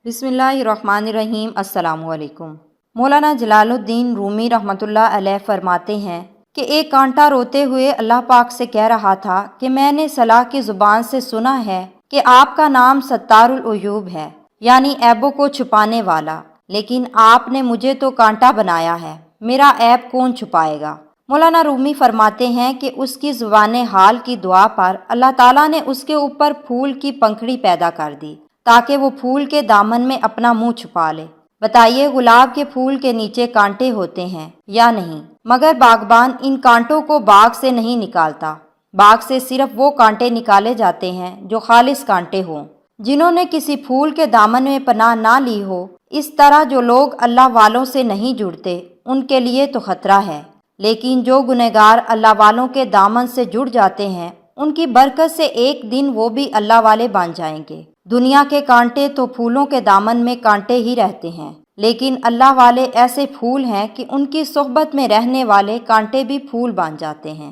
बिस्मिल्लाहिर्रहमानिर्रहीम। अस्सलामु अलैकुम। मौलाना जलालुद्दीन रूमी रहमतुल्लाह अलैह फरमाते हैं कि एक कांटा रोते हुए अल्लाह पाक से कह रहा था कि मैंने सलाह की ज़ुबान से सुना है कि आपका नाम सत्तारुल उयूब है, यानी ऐबों को छुपाने वाला, लेकिन आपने मुझे तो कांटा बनाया है, मेरा ऐब कौन छुपाएगा। मौलाना रूमी फरमाते हैं कि उसकी ज़ुबान हाल की दुआ पर अल्लाह ताला ने उसके ऊपर फूल की पंखड़ी पैदा कर दी ताकि वो फूल के दामन में अपना मुंह छुपा ले। बताइए, गुलाब के फूल के नीचे कांटे होते हैं या नहीं? मगर बागबान इन कांटों को बाग से नहीं निकालता। बाग से सिर्फ वो कांटे निकाले जाते हैं जो खालिस कांटे हों, जिन्होंने किसी फूल के दामन में पनाह ना ली हो। इस तरह जो लोग अल्लाह वालों से नहीं जुड़ते उनके लिए तो खतरा है, लेकिन जो गुनहगार अल्लाह वालों के दामन से जुड़ जाते हैं उनकी बरकत से एक दिन वो भी अल्लाह वाले बन जाएंगे। दुनिया के कांटे तो फूलों के दामन में कांटे ही रहते हैं, लेकिन अल्लाह वाले ऐसे फूल हैं कि उनकी सोहबत में रहने वाले कांटे भी फूल बन जाते हैं।